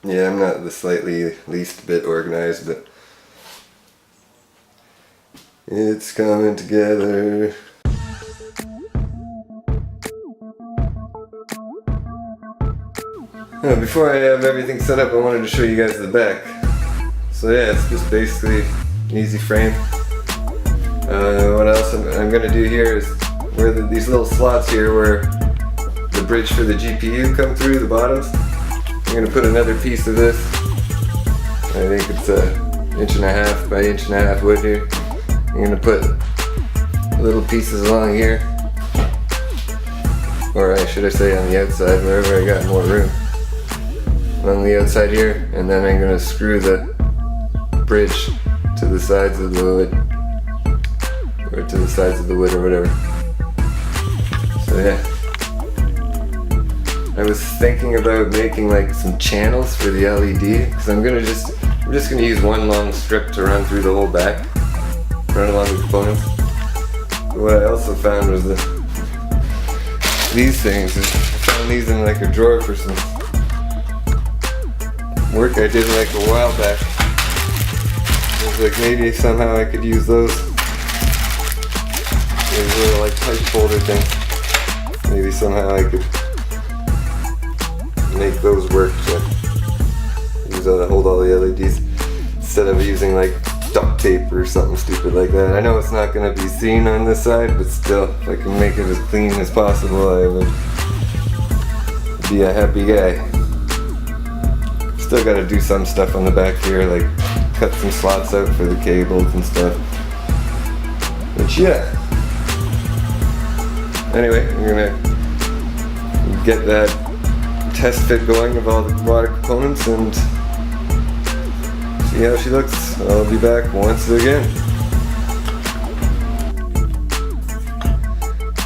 Yeah, I'm not the slightly least bit organized, but it's coming together. Before I have everything set up, I wanted to show you guys the back. So yeah, it's just basically easy frame. What else I'm going to do here is where these little slots here where the bridge for the GPU come through the bottoms. I'm going to put another piece of this. I think it's 1.5 by 1.5 wood here. I'm going to put little pieces along here, or should I say on the outside, wherever I got more room. Along the outside here, and then I'm going to screw the bridge to the sides of the wood, or to the sides of the wood or whatever. So yeah. I was thinking about making like some channels for the LED, because I'm just gonna use one long strip to run through the whole back, run along the components. But what I also found was these things. I found these in like a drawer for some work I did like a while back. I was like, maybe somehow I could use those. These little like pipe holder things. Maybe somehow I could make those work to use to hold all the LEDs instead of using like duct tape or something stupid like that. I know it's not going to be seen on this side, but still, if I can make it as clean as possible, I would be a happy guy. Still got to do some stuff on the back here, like cut some slots out for the cables and stuff. But yeah. Anyway, I'm gonna get that test fit going of all the water components and see how she looks. I'll be back once again.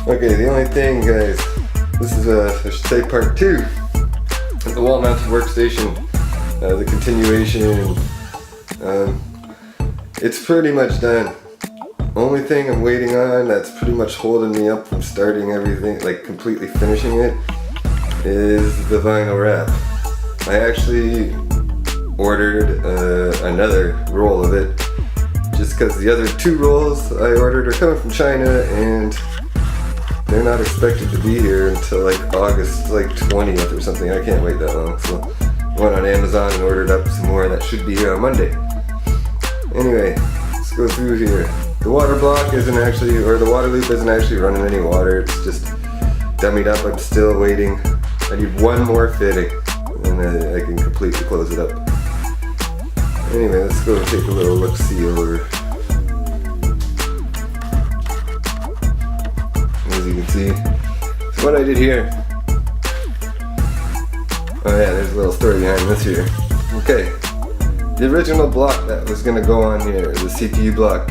Okay, the only thing, guys, this is I should say part 2 of the wall-mounted workstation, the continuation. It's pretty much done. Only thing I'm waiting on that's pretty much holding me up from starting everything, like completely finishing it, is the vinyl wrap. I actually ordered another roll of it just because the other 2 rolls I ordered are coming from China and they're not expected to be here until like August like 20th or something. I can't wait that long, so I went on Amazon and ordered up some more that should be here on Monday. Anyway, let's go through here. The water block isn't actually, or the water loop isn't actually running any water, it's just dummied up. I'm still waiting. I need one more fitting and I can completely close it up. Anyway, let's go take a little look-see over. As you can see, so what I did here, oh yeah, there's a little story behind this here. Okay, the original block that was going to go on here, the CPU block,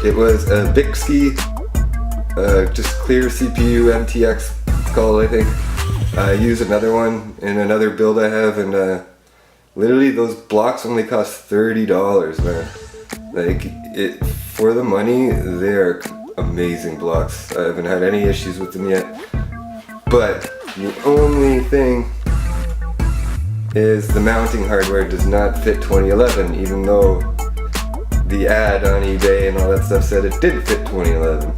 it was a Bixby, just clear CPU MTX, it's called, I think. I use another one in another build I have, and literally those blocks only cost $30, man. Like, for the money, they are amazing blocks. I haven't had any issues with them yet. But the only thing is the mounting hardware does not fit 2011, even though the ad on eBay and all that stuff said it did fit 2011.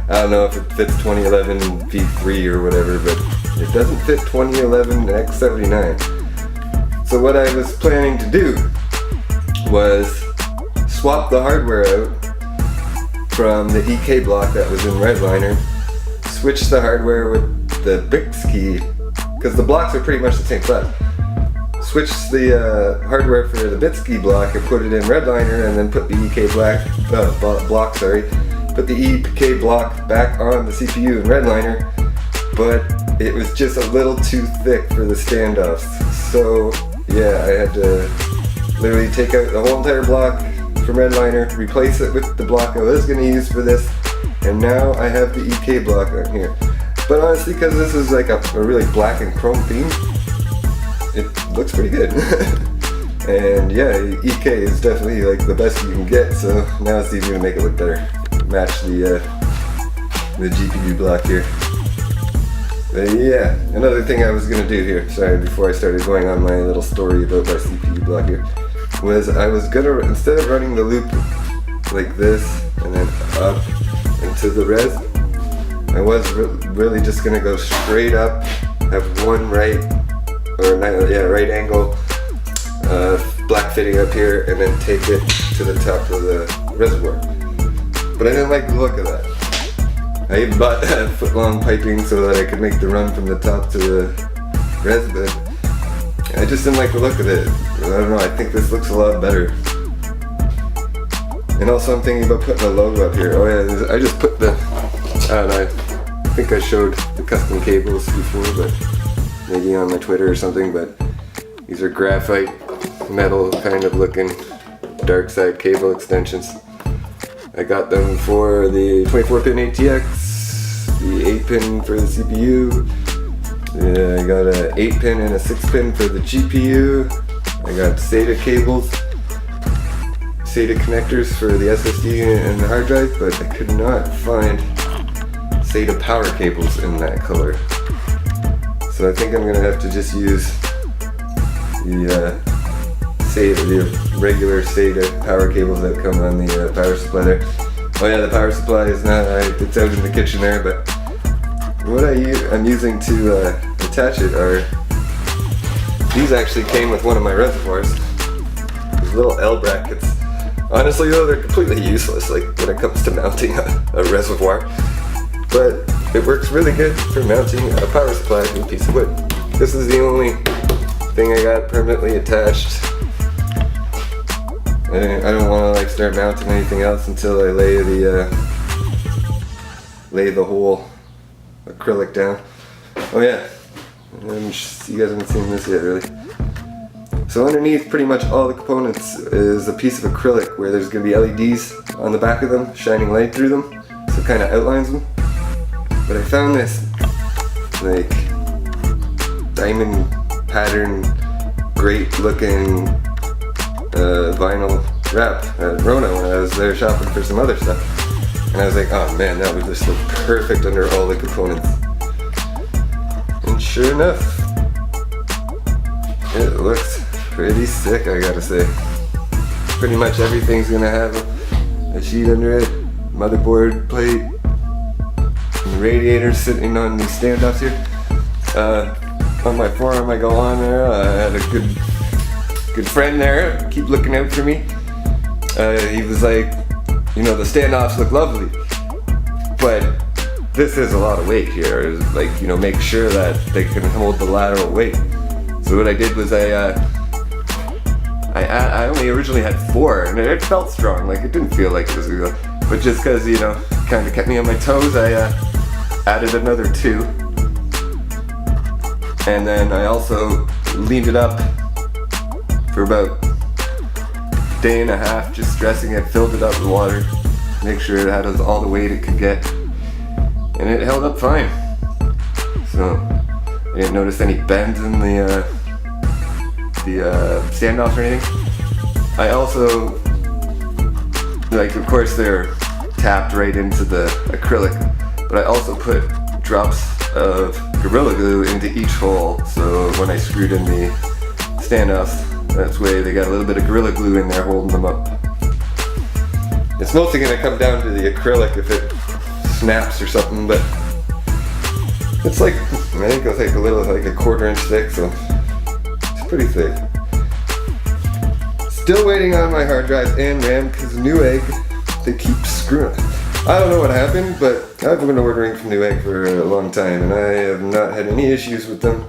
I don't know if it fits 2011 V3 or whatever, but it doesn't fit 2011 X79. So what I was planning to do was swap the hardware out from the EK block that was in Redliner, switch the hardware with the Bixby, because the blocks are pretty much the same size. Switch the hardware for the Bixby block and put it in Redliner, and then put the EK block, put the EK block back on the CPU in Redliner, but it was just a little too thick for the standoffs. So yeah, I had to literally take out the whole entire block from Redliner, replace it with the block I was going to use for this, and now I have the EK block on here. But honestly, because this is like a really black and chrome theme, it looks pretty good. And yeah, EK is definitely like the best you can get, so now it's easier to make it look better. Match the GPU block here. Yeah, another thing I was gonna do here, sorry, before I started going on my little story about my CPU block here, was I was gonna, instead of running the loop like this and then up into the res, I was really just gonna go straight up, have one right angle black fitting up here, and then take it to the top of the reservoir. But I didn't like the look of that. I even bought that foot-long piping so that I could make the run from the top to the res, but I just didn't like the look of it. I don't know, I think this looks a lot better. And also I'm thinking about putting a logo up here. Oh yeah, I just put the, I don't know, I think I showed the custom cables before, but maybe on my Twitter or something, but these are graphite metal kind of looking dark side cable extensions. I got them for the 24-pin ATX, the 8-pin for the CPU, I got an 8-pin and a 6-pin for the GPU, I got SATA cables, SATA connectors for the SSD and the hard drive, but I could not find SATA power cables in that color. So I think I'm going to have to just use the SATA, the regular SATA power cables that come on the power supply there. Oh yeah, the power supply is not, it's out in the kitchen there, but what I'm using to attach it are, these actually came with one of my reservoirs. These little L brackets. Honestly though, they're completely useless, like when it comes to mounting a reservoir. But it works really good for mounting a power supply to a piece of wood. This is the only thing I got permanently attached. I don't want to like start mounting anything else until I lay the whole acrylic down. Oh yeah, you guys haven't seen this yet really. So underneath pretty much all the components is a piece of acrylic where there's going to be LEDs on the back of them, shining light through them, so it kind of outlines them. But I found this like diamond pattern, great looking vinyl wrap at Rona when I was there shopping for some other stuff. And I was like, oh man, that would just look perfect under all the components. And sure enough, it looks pretty sick, I gotta say. Pretty much everything's gonna have a sheet under it, motherboard plate, and the radiator sitting on these standoffs here. On my forum I go on there, I had a good friend there, keep looking out for me. He was like, you know, the standoffs look lovely, but this is a lot of weight here. Like, you know, make sure that they can hold the lateral weight. So what I did was I only originally had 4, and it felt strong. Like it didn't feel like it was good, but just because, you know, kind of kept me on my toes, I added another 2, and then I also leaned it up for about a day and a half, just stressing it, filled it up with water, make sure it had all the weight it could get, and it held up fine. So I didn't notice any bends in the standoffs or anything. I also, like, of course they're tapped right into the acrylic, but I also put drops of Gorilla Glue into each hole, so when I screwed in the standoffs, that's way they got a little bit of Gorilla Glue in there holding them up. It's mostly going to come down to the acrylic if it snaps or something, but it's like, I think it's like a little, like a 1/4 inch thick, so it's pretty thick. Still waiting on my hard drive and RAM because Newegg, they keep screwing. I don't know what happened, but I've been ordering from Newegg for a long time and I have not had any issues with them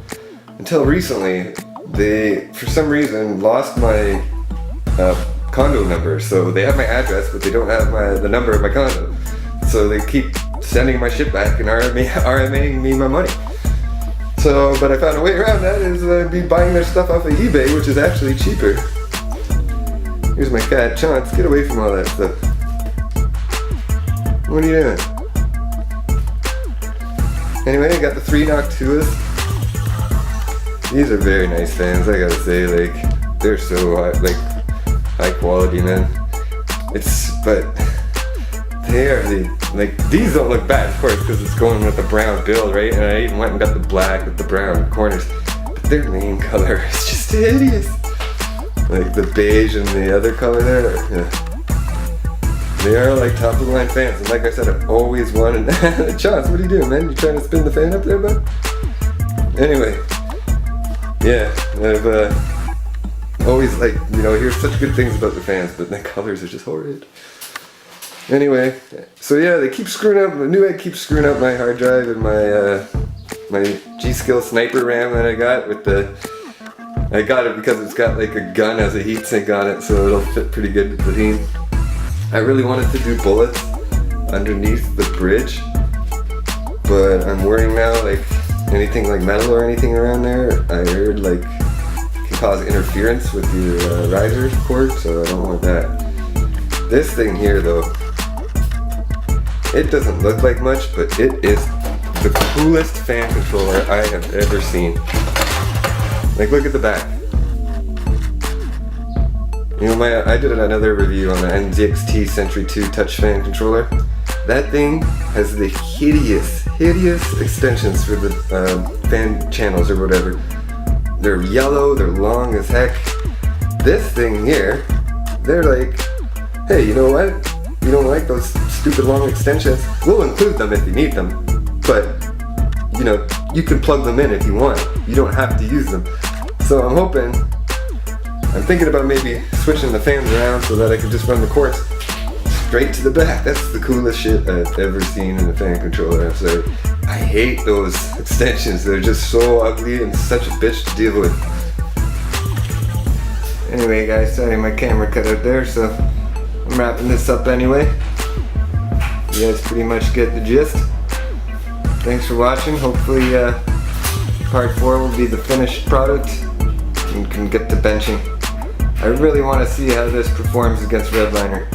until recently. They, for some reason, lost my condo number, so they have my address, but they don't have the number of my condo. So they keep sending my shit back and RMAing me my money. So, but I found a way around that is I'd be buying their stuff off of eBay, which is actually cheaper. Here's my cat, Chance, get away from all that stuff. What are you doing? Anyway, I got the 3 Noctuas. These are very nice fans, I gotta say, like, they're so high quality, man. But they are the like these don't look bad, of course, because it's going with the brown build, right? And I even went and got the black with the brown corners. But their main color is just hideous. Like the beige and the other color there. Yeah. They are like top of the line fans. And like I said, I've always wanted. Chance, what are you doing, man? You trying to spin the fan up there, bud? Anyway, yeah, I've always like, you know, hear such good things about the fans, but the colors are just horrid. Anyway, so yeah, they keep screwing up. The new egg keeps screwing up my hard drive and my G-Skill sniper RAM that I got with the. I got it because it's got like a gun as a heatsink on it, so it'll fit pretty good with the theme. I really wanted to do bullets underneath the bridge, but I'm worrying now, like anything like metal or anything around there, I heard like can cause interference with your riser cord, so I don't want that. This thing here though, it doesn't look like much, but it is the coolest fan controller I have ever seen. Like, look at the back. You know, I did another review on the NZXT Sentry 2 touch fan controller. That thing has the hideous extensions for the fan channels or whatever. They're yellow, they're long as heck. This thing here, they're like, hey, you know what? You don't like those stupid long extensions? We'll include them if you need them. But, you know, you can plug them in if you want. You don't have to use them. So I'm thinking about maybe switching the fans around so that I can just run the cords straight to the back. That's the coolest shit I've ever seen in a fan controller. I'm sorry. I hate those extensions. They're just so ugly and such a bitch to deal with. Anyway guys, sorry my camera cut out there, so I'm wrapping this up anyway. You guys pretty much get the gist. Thanks for watching. Hopefully part 4 will be the finished product and can get to benching. I really want to see how this performs against Redliner.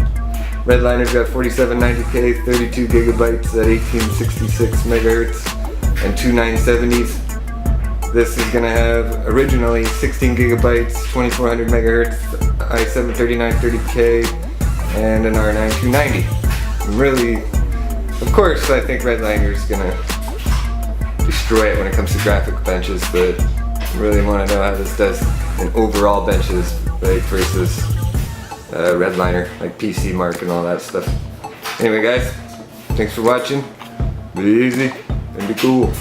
Redliner's got 4790K, 32 gigabytes at 1866 megahertz and two 970s. This is going to have originally 16 gigabytes, 2400 megahertz, i7-3930K, and an R9 290. Really, of course, I think Redliner's going to destroy it when it comes to graphic benches, but I really want to know how this does in overall benches, right, versus Redliner, like PC Mark and all that stuff. Anyway guys, thanks for watching. Be easy and be cool.